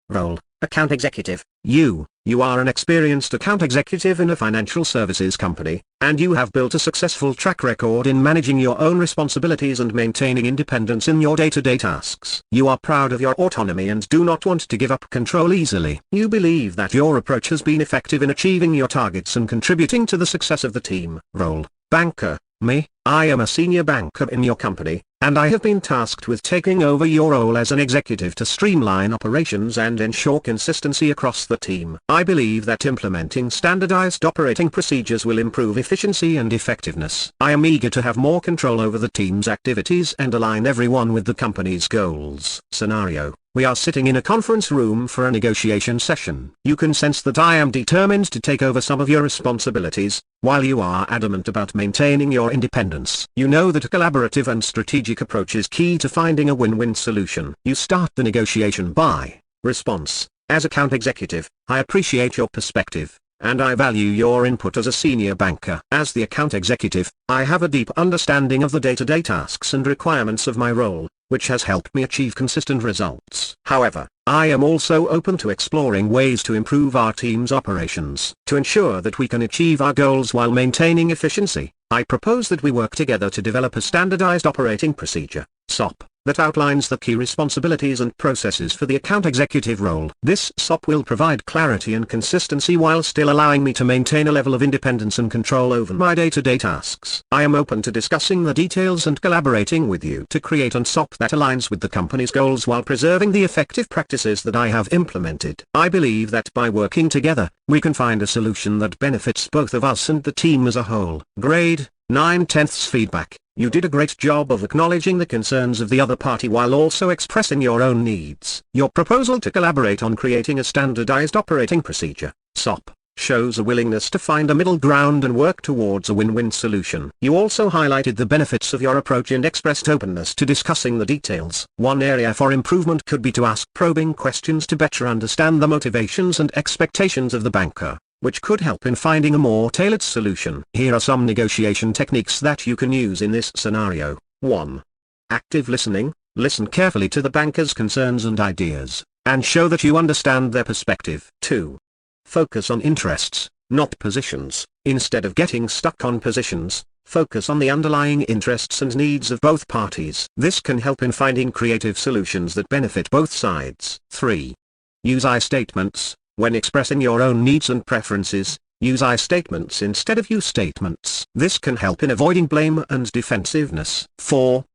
Role: Account Executive. You are an experienced account executive in a financial services company, and you have built a successful track record in managing your own responsibilities and maintaining independence in your day-to-day tasks. You are proud of your autonomy and do not want to give up control easily. You believe that your approach has been effective in achieving your targets and contributing to the success of the team. Role: Banker. Me, I am a senior banker in your company, and I have been tasked with taking over your role as an executive to streamline operations and ensure consistency across the team. I believe that implementing standardized operating procedures will improve efficiency and effectiveness. I am eager to have more control over the team's activities and align everyone with the company's goals. Scenario: we are sitting in a conference room for a negotiation session. You can sense that I am determined to take over some of your responsibilities, while you are adamant about maintaining your independence. You know that a collaborative and strategic approach is key to finding a win-win solution. You start the negotiation by response: as account executive, I appreciate your perspective, and I value your input as a senior banker. As the account executive, I have a deep understanding of the day-to-day tasks and requirements of my role, which has helped me achieve consistent results. However, I am also open to exploring ways to improve our team's operations. To ensure that we can achieve our goals while maintaining efficiency, I propose that we work together to develop a standardized operating procedure, SOP, that outlines the key responsibilities and processes for the account executive role. This SOP will provide clarity and consistency while still allowing me to maintain a level of independence and control over my day-to-day tasks. I am open to discussing the details and collaborating with you to create a SOP that aligns with the company's goals while preserving the effective practices that I have implemented. I believe that by working together, we can find a solution that benefits both of us and the team as a whole. Grade 9/10 feedback. You did a great job of acknowledging the concerns of the other party while also expressing your own needs. Your proposal to collaborate on creating a standardized operating procedure, SOP, shows a willingness to find a middle ground and work towards a win-win solution. You also highlighted the benefits of your approach and expressed openness to discussing the details. One area for improvement could be to ask probing questions to better understand the motivations and expectations of the banker, which could help in finding a more tailored solution. Here are some negotiation techniques that you can use in this scenario. 1. Active listening. Listen carefully to the banker's concerns and ideas, and show that you understand their perspective. 2. Focus on interests, not positions. Instead of getting stuck on positions, focus on the underlying interests and needs of both parties. This can help in finding creative solutions that benefit both sides. 3. Use I statements. When expressing your own needs and preferences, use I statements instead of you statements. This can help in avoiding blame and defensiveness. 4.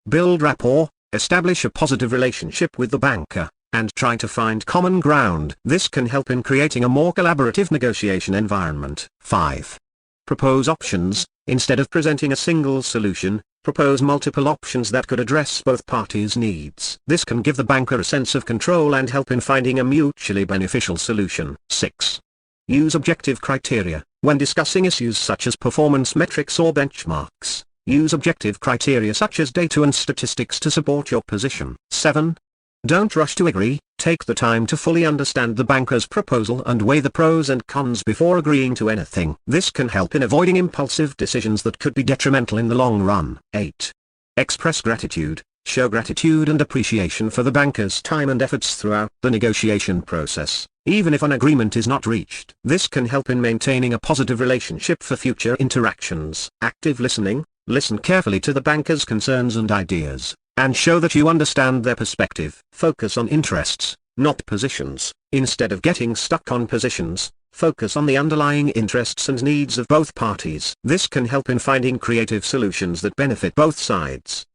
Build rapport. Establish a positive relationship with the banker, and try to find common ground. This can help in creating a more collaborative negotiation environment. 5. Propose options. Instead of presenting a single solution, propose multiple options that could address both parties' needs. This can give the banker a sense of control and help in finding a mutually beneficial solution. 6. Use objective criteria. When discussing issues such as performance metrics or benchmarks, use objective criteria such as data and statistics to support your position. 7. Don't rush to agree. Take the time to fully understand the banker's proposal and weigh the pros and cons before agreeing to anything. This can help in avoiding impulsive decisions that could be detrimental in the long run. 8. Express gratitude. Show gratitude and appreciation for the banker's time and efforts throughout the negotiation process, even if an agreement is not reached. This can help in maintaining a positive relationship for future interactions. Active listening. Listen carefully to the banker's concerns and ideas, and show that you understand their perspective. Focus on interests, not positions. Instead of getting stuck on positions, focus on the underlying interests and needs of both parties. This can help in finding creative solutions that benefit both sides.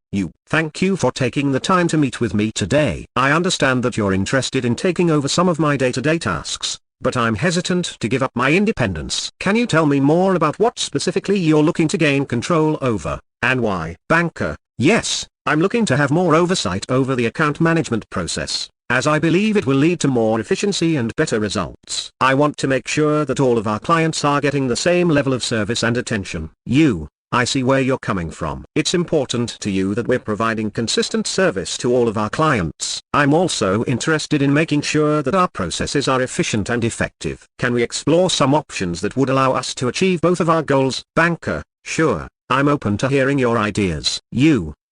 Thank you for taking the time to meet with me today. I understand that you're interested in taking over some of my day-to-day tasks, but I'm hesitant to give up my independence. Can you tell me more about what specifically you're looking to gain control over, and why? Banker: yes, I'm looking to have more oversight over the account management process, as I believe it will lead to more efficiency and better results. I want to make sure that all of our clients are getting the same level of service and attention. I see where you're coming from. It's important to you that we're providing consistent service to all of our clients. I'm also interested in making sure that our processes are efficient and effective. Can we explore some options that would allow us to achieve both of our goals? Banker: sure, I'm open to hearing your ideas.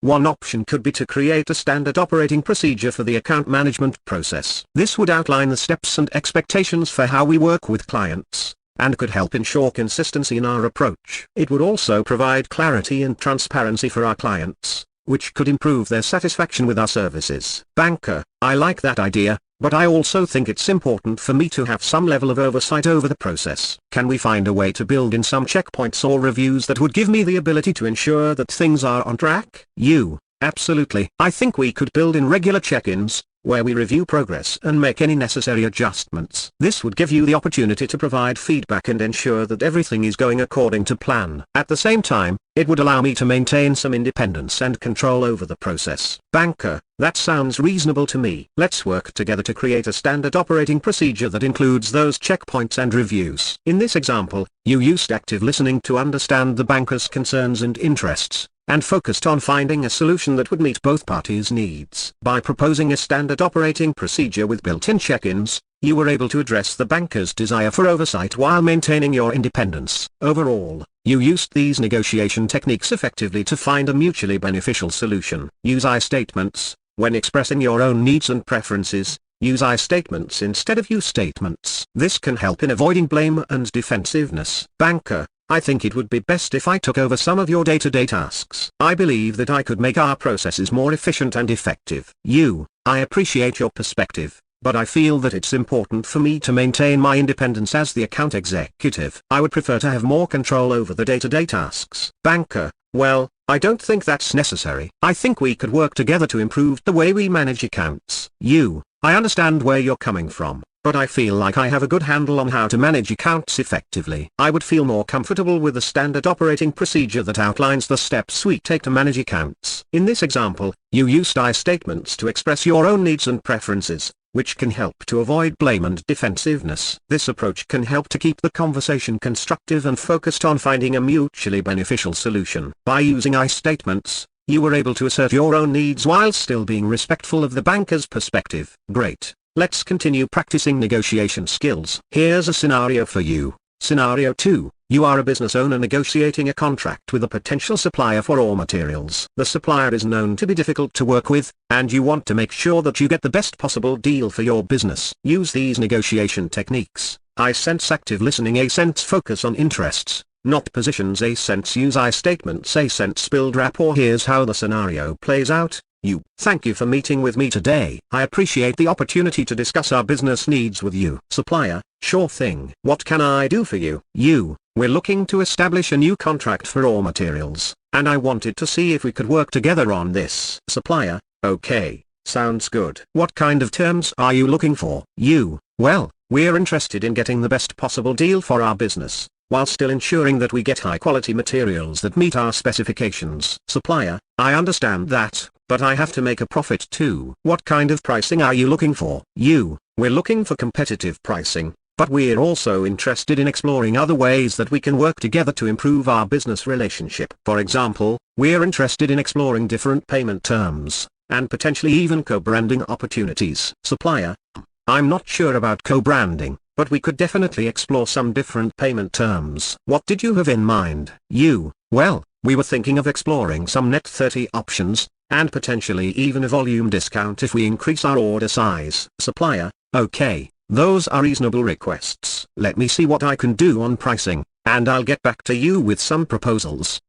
One option could be to create a standard operating procedure for the account management process. This would outline the steps and expectations for how we work with clients, and could help ensure consistency in our approach. It would also provide clarity and transparency for our clients, which could improve their satisfaction with our services. Banker, I like that idea, but I also think it's important for me to have some level of oversight over the process. Can we find a way to build in some checkpoints or reviews that would give me the ability to ensure that things are on track? Absolutely. I think we could build in regular check-ins, where we review progress and make any necessary adjustments. This would give you the opportunity to provide feedback and ensure that everything is going according to plan. At the same time, it would allow me to maintain some independence and control over the process. Banker, that sounds reasonable to me. Let's work together to create a standard operating procedure that includes those checkpoints and reviews. In this example, you used active listening to understand the banker's concerns and interests, and focused on finding a solution that would meet both parties' needs. By proposing a standard operating procedure with built-in check-ins, you were able to address the banker's desire for oversight while maintaining your independence. Overall, you used these negotiation techniques effectively to find a mutually beneficial solution. Use I statements. When expressing your own needs and preferences, use I statements instead of you statements. This can help in avoiding blame and defensiveness. Banker, I think it would be best if I took over some of your day-to-day tasks. I believe that I could make our processes more efficient and effective. I appreciate your perspective, but I feel that it's important for me to maintain my independence as the account executive. I would prefer to have more control over the day-to-day tasks. Banker, well, I don't think that's necessary. I think we could work together to improve the way we manage accounts. I understand where you're coming from, but I feel like I have a good handle on how to manage accounts effectively. I would feel more comfortable with a standard operating procedure that outlines the steps we take to manage accounts. In this example, you used I statements to express your own needs and preferences, which can help to avoid blame and defensiveness. This approach can help to keep the conversation constructive and focused on finding a mutually beneficial solution. By using I statements, you were able to assert your own needs while still being respectful of the banker's perspective. Great. Let's continue practicing negotiation skills. Here's a scenario for you. Scenario 2. You are a business owner negotiating a contract with a potential supplier for raw materials. The supplier is known to be difficult to work with, and you want to make sure that you get the best possible deal for your business. Use these negotiation techniques. I sense active listening. A sense focus on interests, not positions. A sense use I statements. A sense build rapport. Here's how the scenario plays out. Thank you for meeting with me today. I appreciate the opportunity to discuss our business needs with you. Supplier, sure thing. What can I do for you? We're looking to establish a new contract for raw materials, and I wanted to see if we could work together on this. Supplier, okay, sounds good. What kind of terms are you looking for? Well, we're interested in getting the best possible deal for our business, while still ensuring that we get high-quality materials that meet our specifications. Supplier, I understand that, but I have to make a profit too. What kind of pricing are you looking for? We're looking for competitive pricing, but we're also interested in exploring other ways that we can work together to improve our business relationship. For example, we're interested in exploring different payment terms, and potentially even co-branding opportunities. Supplier, I'm not sure about co-branding, but we could definitely explore some different payment terms. What did you have in mind? Well, we were thinking of exploring some net 30 options, and potentially even a volume discount if we increase our order size. Supplier, okay, those are reasonable requests. Let me see what I can do on pricing, and I'll get back to you with some proposals.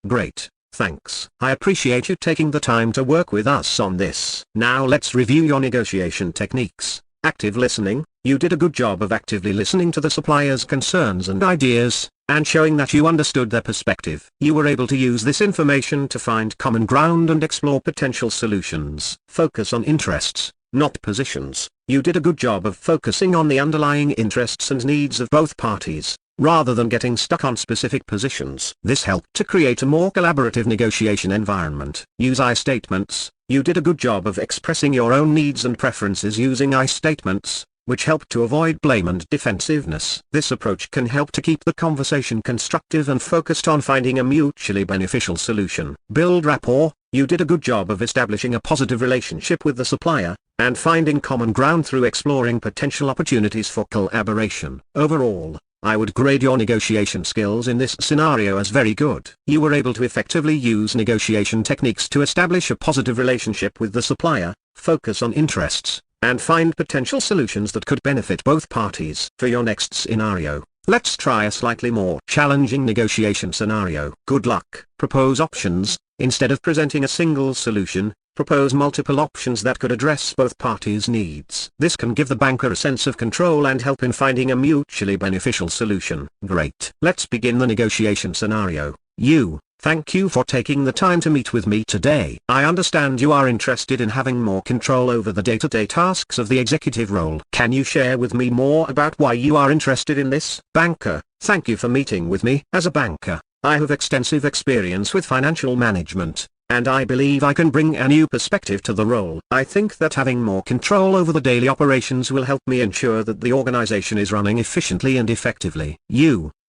Great, thanks. I appreciate you taking the time to work with us on this. Now let's review your negotiation techniques. Active listening. You did a good job of actively listening to the supplier's concerns and ideas, and showing that you understood their perspective. You were able to use this information to find common ground and explore potential solutions. Focus on interests, not positions. You did a good job of focusing on the underlying interests and needs of both parties, rather than getting stuck on specific positions. This helped to create a more collaborative negotiation environment. Use I statements. You did a good job of expressing your own needs and preferences using I statements, which help to avoid blame and defensiveness. This approach can help to keep the conversation constructive and focused on finding a mutually beneficial solution. Build rapport. You did a good job of establishing a positive relationship with the supplier, and finding common ground through exploring potential opportunities for collaboration. Overall, I would grade your negotiation skills in this scenario as very good. You were able to effectively use negotiation techniques to establish a positive relationship with the supplier, focus on interests, and find potential solutions that could benefit both parties. For your next scenario, let's try a slightly more challenging negotiation scenario. Good luck. Propose options. Instead of presenting a single solution, propose multiple options that could address both parties' needs. This can give the banker a sense of control and help in finding a mutually beneficial solution. Great. Let's begin the negotiation scenario. Thank you for taking the time to meet with me today. I understand you are interested in having more control over the day-to-day tasks of the executive role. Can you share with me more about why you are interested in this? Banker, thank you for meeting with me. As a banker, I have extensive experience with financial management, and I believe I can bring a new perspective to the role. I think that having more control over the daily operations will help me ensure that the organization is running efficiently and effectively.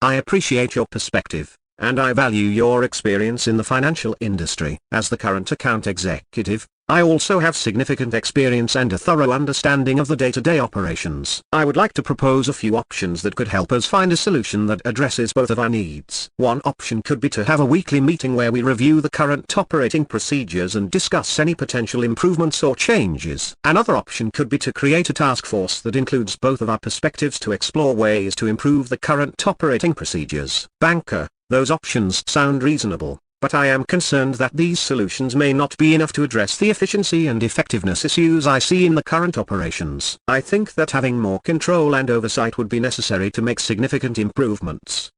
I appreciate your perspective, and I value your experience in the financial industry. As the current account executive, I also have significant experience and a thorough understanding of the day-to-day operations. I would like to propose a few options that could help us find a solution that addresses both of our needs. One option could be to have a weekly meeting where we review the current operating procedures and discuss any potential improvements or changes. Another option could be to create a task force that includes both of our perspectives to explore ways to improve the current operating procedures. Banker, those options sound reasonable, but I am concerned that these solutions may not be enough to address the efficiency and effectiveness issues I see in the current operations. I think that having more control and oversight would be necessary to make significant improvements.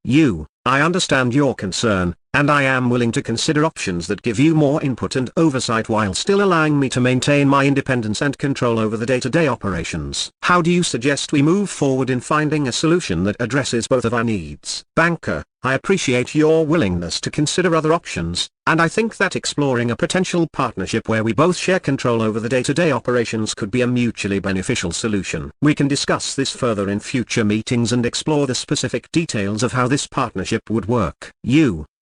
I understand your concern, and I am willing to consider options that give you more input and oversight while still allowing me to maintain my independence and control over the day-to-day operations. How do you suggest we move forward in finding a solution that addresses both of our needs? Banker, I appreciate your willingness to consider other options, and I think that exploring a potential partnership where we both share control over the day-to-day operations could be a mutually beneficial solution. We can discuss this further in future meetings and explore the specific details of how this partnership would work.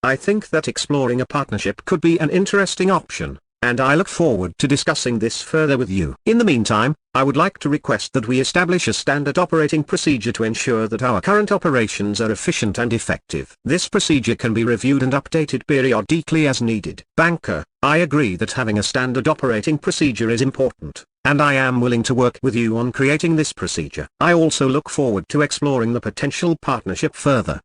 I think that exploring a partnership could be an interesting option, and I look forward to discussing this further with you. In the meantime, I would like to request that we establish a standard operating procedure to ensure that our current operations are efficient and effective. This procedure can be reviewed and updated periodically as needed. Banker, I agree that having a standard operating procedure is important, and I am willing to work with you on creating this procedure. I also look forward to exploring the potential partnership further.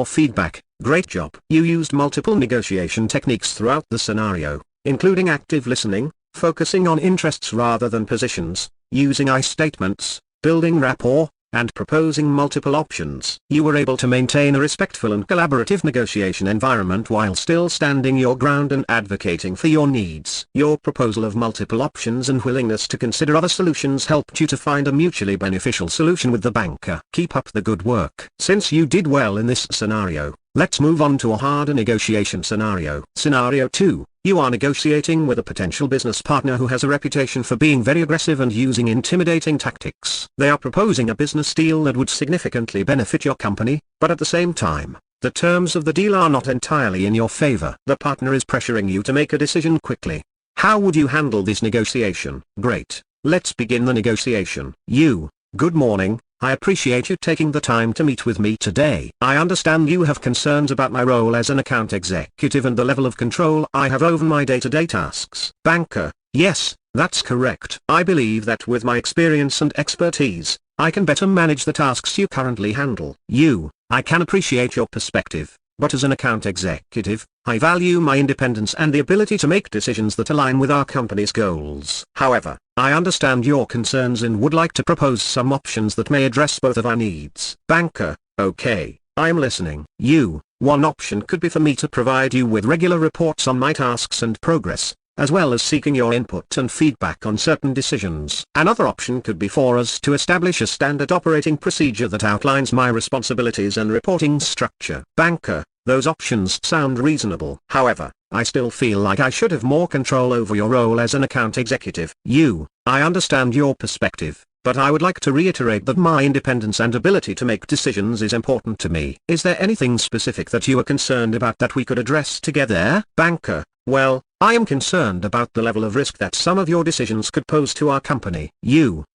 Feedback, great job. You used multiple negotiation techniques throughout the scenario, including active listening, focusing on interests rather than positions, using I statements, building rapport, and proposing multiple options. You were able to maintain a respectful and collaborative negotiation environment while still standing your ground and advocating for your needs. Your proposal of multiple options and willingness to consider other solutions helped you to find a mutually beneficial solution with the banker. Keep up the good work. Since you did well in this scenario, let's move on to a harder negotiation scenario. Scenario 2. You are negotiating with a potential business partner who has a reputation for being very aggressive and using intimidating tactics. They are proposing a business deal that would significantly benefit your company, but at the same time, the terms of the deal are not entirely in your favor. The partner is pressuring you to make a decision quickly. How would you handle this negotiation? Great. Let's begin the negotiation. Good morning. I appreciate you taking the time to meet with me today. I understand you have concerns about my role as an account executive and the level of control I have over my day-to-day tasks. Banker, yes, that's correct. I believe that with my experience and expertise, I can better manage the tasks you currently handle. I can appreciate your perspective, but as an account executive, I value my independence and the ability to make decisions that align with our company's goals. However, I understand your concerns and would like to propose some options that may address both of our needs. Banker, okay, I'm listening. One option could be for me to provide you with regular reports on my tasks and progress, as well as seeking your input and feedback on certain decisions. Another option could be for us to establish a standard operating procedure that outlines my responsibilities and reporting structure. Banker, those options sound reasonable. However, I still feel like I should have more control over your role as an account executive. I understand your perspective, but I would like to reiterate that my independence and ability to make decisions is important to me. Is there anything specific that you are concerned about that we could address together? Banker, well, I am concerned about the level of risk that some of your decisions could pose to our company.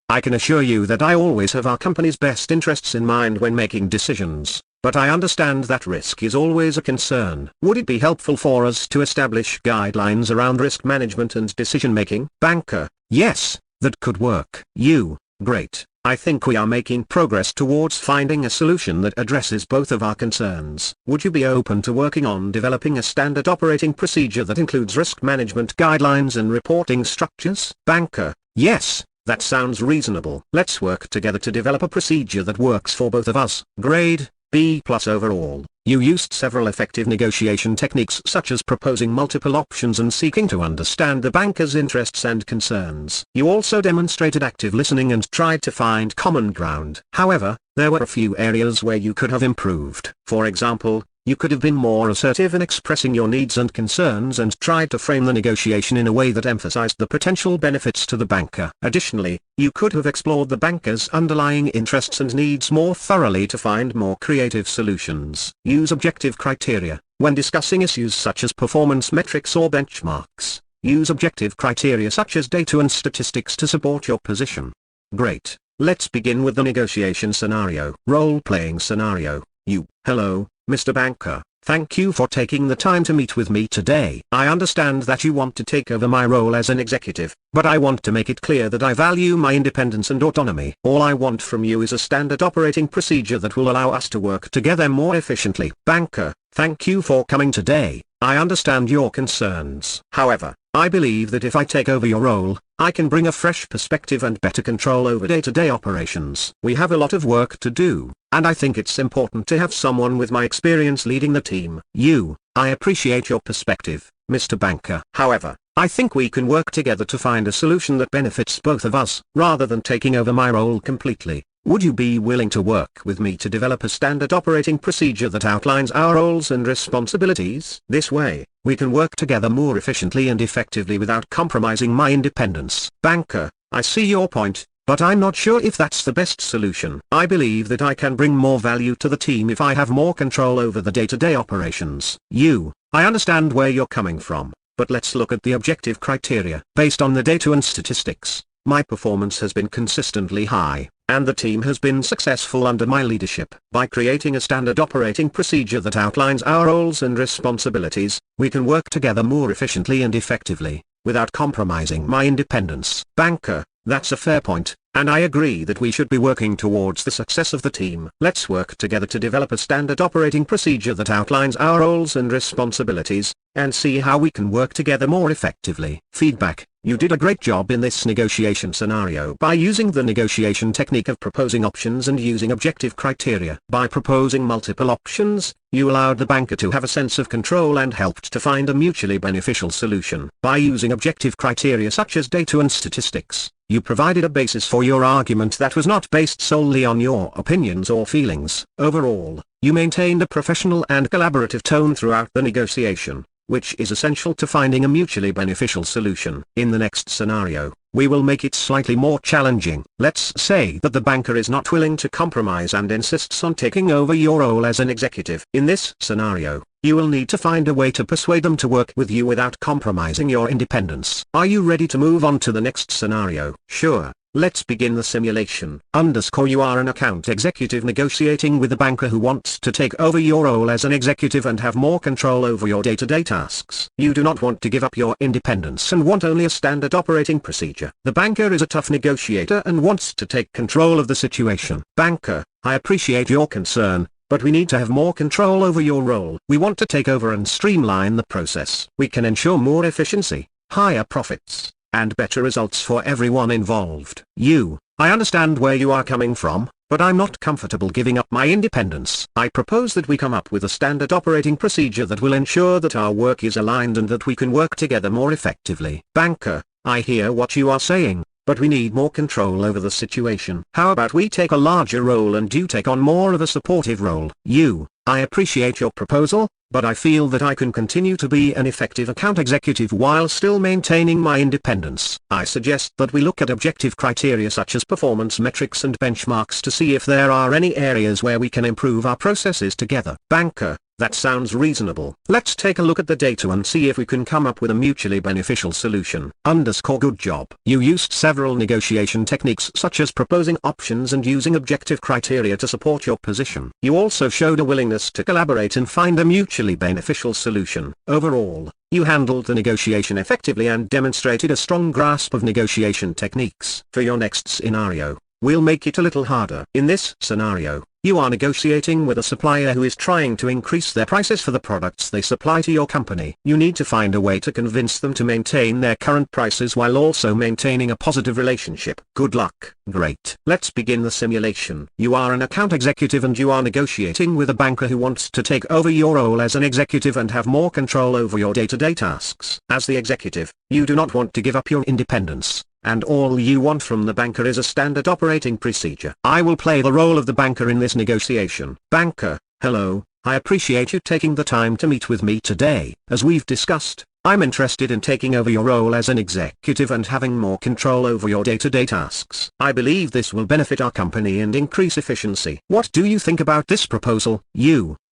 I can assure you that I always have our company's best interests in mind when making decisions, but I understand that risk is always a concern. Would it be helpful for us to establish guidelines around risk management and decision-making? Banker: yes, that could work. You: great. I think we are making progress towards finding a solution that addresses both of our concerns. Would you be open to working on developing a standard operating procedure that includes risk management guidelines and reporting structures? Banker: yes, that sounds reasonable. Let's work together to develop a procedure that works for both of us. Grade B+ overall. You used several effective negotiation techniques such as proposing multiple options and seeking to understand the banker's interests and concerns. You also demonstrated active listening and tried to find common ground. However, there were a few areas where you could have improved. For example, you could have been more assertive in expressing your needs and concerns and tried to frame the negotiation in a way that emphasized the potential benefits to the banker. Additionally, you could have explored the banker's underlying interests and needs more thoroughly to find more creative solutions. Use objective criteria. When discussing issues such as performance metrics or benchmarks, use objective criteria such as data and statistics to support your position. Great. Let's begin with the negotiation scenario. Role-playing scenario. You: hello, Mr. Banker, thank you for taking the time to meet with me today. I understand that you want to take over my role as an executive, but I want to make it clear that I value my independence and autonomy. All I want from you is a standard operating procedure that will allow us to work together more efficiently. Banker: thank you for coming today. I understand your concerns. However, I believe that if I take over your role, I can bring a fresh perspective and better control over day-to-day operations. We have a lot of work to do, and I think it's important to have someone with my experience leading the team. You: I appreciate your perspective, Mr. Banker. However, I think we can work together to find a solution that benefits both of us. Rather than taking over my role completely, would you be willing to work with me to develop a standard operating procedure that outlines our roles and responsibilities? This way, we can work together more efficiently and effectively without compromising my independence. Banker: I see your point, but I'm not sure if that's the best solution. I believe that I can bring more value to the team if I have more control over the day-to-day operations. You: I understand where you're coming from, but let's look at the objective criteria. Based on the data and statistics, my performance has been consistently high, and the team has been successful under my leadership. By creating a standard operating procedure that outlines our roles and responsibilities, we can work together more efficiently and effectively, without compromising my independence. Banker: that's a fair point, and I agree that we should be working towards the success of the team. Let's work together to develop a standard operating procedure that outlines our roles and responsibilities, and see how we can work together more effectively. Feedback: you did a great job in this negotiation scenario by using the negotiation technique of proposing options and using objective criteria. By proposing multiple options, you allowed the banker to have a sense of control and helped to find a mutually beneficial solution. By using objective criteria such as data and statistics, you provided a basis for your argument that was not based solely on your opinions or feelings. Overall, you maintained a professional and collaborative tone throughout the negotiation, which is essential to finding a mutually beneficial solution. In the next scenario, we will make it slightly more challenging. Let's say that the banker is not willing to compromise and insists on taking over your role as an executive. In this scenario, you will need to find a way to persuade them to work with you without compromising your independence. Are you ready to move on to the next scenario? Sure. Let's begin the simulation. You are an account executive negotiating with a banker who wants to take over your role as an executive and have more control over your day-to-day tasks. You do not want to give up your independence and want only a standard operating procedure. The banker is a tough negotiator and wants to take control of the situation. Banker: I appreciate your concern, but we need to have more control over your role. We want to take over and streamline the process. We can ensure more efficiency, higher profits, and better results for everyone involved. You: I understand where you are coming from, but I'm not comfortable giving up my independence. I propose that we come up with a standard operating procedure that will ensure that our work is aligned and that we can work together more effectively. Banker: I hear what you are saying, but we need more control over the situation. How about we take a larger role and you take on more of a supportive role? You: I appreciate your proposal, but I feel that I can continue to be an effective account executive while still maintaining my independence. I suggest that we look at objective criteria such as performance metrics and benchmarks to see if there are any areas where we can improve our processes together. Banker: that sounds reasonable. Let's take a look at the data and see if we can come up with a mutually beneficial solution. Good job. You used several negotiation techniques such as proposing options and using objective criteria to support your position. You also showed a willingness to collaborate and find a mutually beneficial solution. Overall, you handled the negotiation effectively and demonstrated a strong grasp of negotiation techniques. For your next scenario, we'll make it a little harder. In this scenario, you are negotiating with a supplier who is trying to increase their prices for the products they supply to your company. You need to find a way to convince them to maintain their current prices while also maintaining a positive relationship. Good luck. Great. Let's begin the simulation. You are an account executive and you are negotiating with a banker who wants to take over your role as an executive and have more control over your day-to-day tasks. As the executive, you do not want to give up your independence, and all you want from the banker is a standard operating procedure. I will play the role of the banker in this negotiation. Banker, hello, I appreciate you taking the time to meet with me today. As we've discussed, I'm interested in taking over your role as an executive and having more control over your day-to-day tasks. I believe this will benefit our company and increase efficiency. What do you think about this proposal?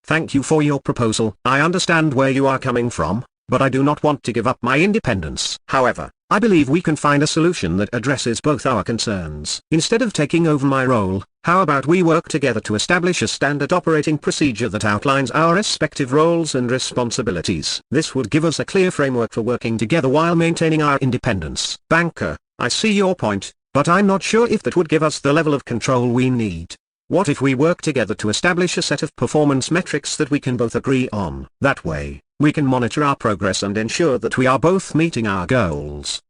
Thank you for your proposal. I understand where you are coming from, but I do not want to give up my independence. However, I believe we can find a solution that addresses both our concerns. Instead of taking over my role, how about we work together to establish a standard operating procedure that outlines our respective roles and responsibilities. This would give us a clear framework for working together while maintaining our independence. Banker, I see your point, but I'm not sure if that would give us the level of control we need. What if we work together to establish a set of performance metrics that we can both agree on? That way, we can monitor our progress and ensure that we are both meeting our goals.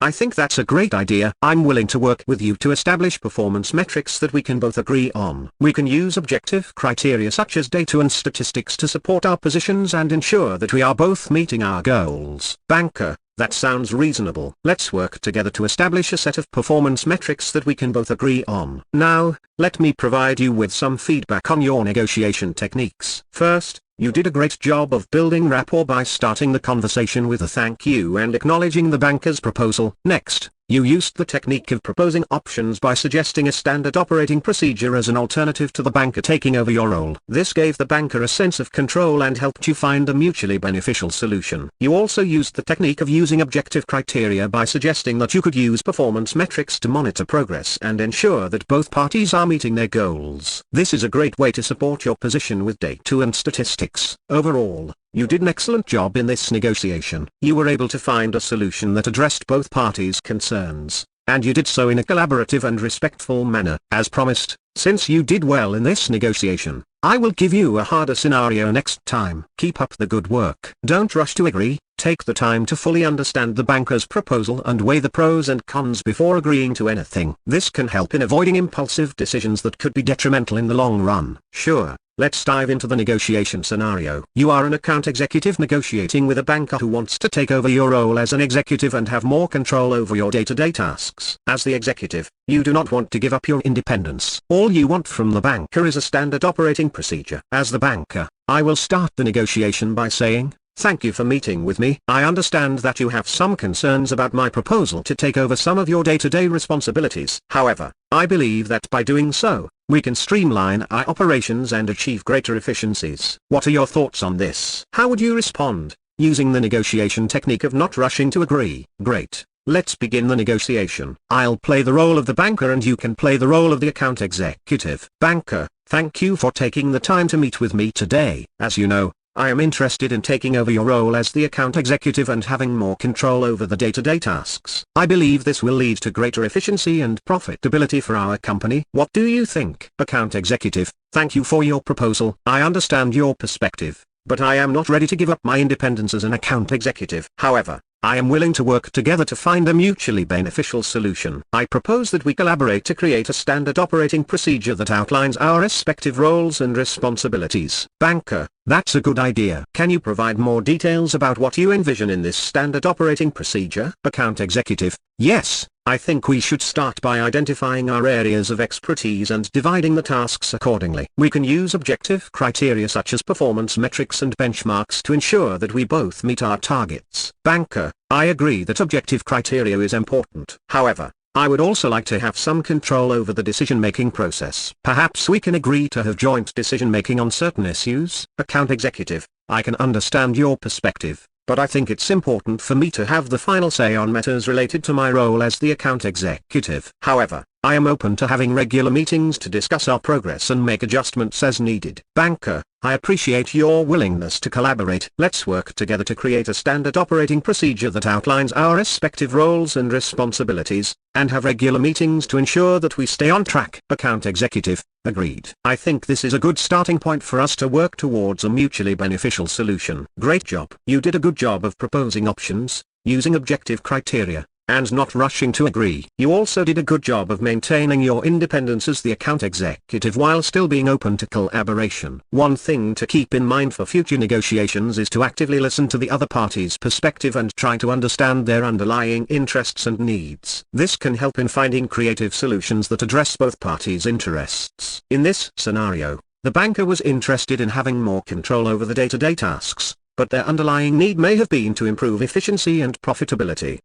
I think that's a great idea. I'm willing to work with you to establish performance metrics that we can both agree on. We can use objective criteria such as data and statistics to support our positions and ensure that we are both meeting our goals. Banker, that sounds reasonable. Let's work together to establish a set of performance metrics that we can both agree on. Now, let me provide you with some feedback on your negotiation techniques. First, you did a great job of building rapport by starting the conversation with a thank you and acknowledging the banker's proposal. Next, you used the technique of proposing options by suggesting a standard operating procedure as an alternative to the banker taking over your role. This gave the banker a sense of control and helped you find a mutually beneficial solution. You also used the technique of using objective criteria by suggesting that you could use performance metrics to monitor progress and ensure that both parties are meeting their goals. This is a great way to support your position with data and statistics. Overall, you did an excellent job in this negotiation. You were able to find a solution that addressed both parties' concerns, and you did so in a collaborative and respectful manner. As promised, since you did well in this negotiation, I will give you a harder scenario next time. Keep up the good work. Don't rush to agree. Take the time to fully understand the banker's proposal and weigh the pros and cons before agreeing to anything. This can help in avoiding impulsive decisions that could be detrimental in the long run. Sure. Let's dive into the negotiation scenario. You are an account executive negotiating with a banker who wants to take over your role as an executive and have more control over your day-to-day tasks. As the executive, you do not want to give up your independence. All you want from the banker is a standard operating procedure. As the banker, I will start the negotiation by saying, thank you for meeting with me. I understand that you have some concerns about my proposal to take over some of your day-to-day responsibilities. However, I believe that by doing so, we can streamline our operations and achieve greater efficiencies. What are your thoughts on this? How would you respond, using the negotiation technique of not rushing to agree? Great. Let's begin the negotiation. I'll play the role of the banker and you can play the role of the account executive. Banker, thank you for taking the time to meet with me today. As you know, I am interested in taking over your role as the account executive and having more control over the day-to-day tasks. I believe this will lead to greater efficiency and profitability for our company. What do you think? Account executive, thank you for your proposal. I understand your perspective, but I am not ready to give up my independence as an account executive. However, I am willing to work together to find a mutually beneficial solution. I propose that we collaborate to create a standard operating procedure that outlines our respective roles and responsibilities. Banker, that's a good idea. Can you provide more details about what you envision in this standard operating procedure? Account executive, yes. I think we should start by identifying our areas of expertise and dividing the tasks accordingly. We can use objective criteria such as performance metrics and benchmarks to ensure that we both meet our targets. Banker, I agree that objective criteria is important. However, I would also like to have some control over the decision-making process. Perhaps we can agree to have joint decision-making on certain issues. Account executive, I can understand your perspective, but I think it's important for me to have the final say on matters related to my role as the account executive. However, I am open to having regular meetings to discuss our progress and make adjustments as needed. Banker, I appreciate your willingness to collaborate. Let's work together to create a standard operating procedure that outlines our respective roles and responsibilities, and have regular meetings to ensure that we stay on track. Account executive, agreed. I think this is a good starting point for us to work towards a mutually beneficial solution. Great job. You did a good job of proposing options, using objective criteria, and not rushing to agree. You also did a good job of maintaining your independence as the account executive while still being open to collaboration. One thing to keep in mind for future negotiations is to actively listen to the other party's perspective and try to understand their underlying interests and needs. This can help in finding creative solutions that address both parties' interests. In this scenario, the banker was interested in having more control over the day-to-day tasks, but their underlying need may have been to improve efficiency and profitability.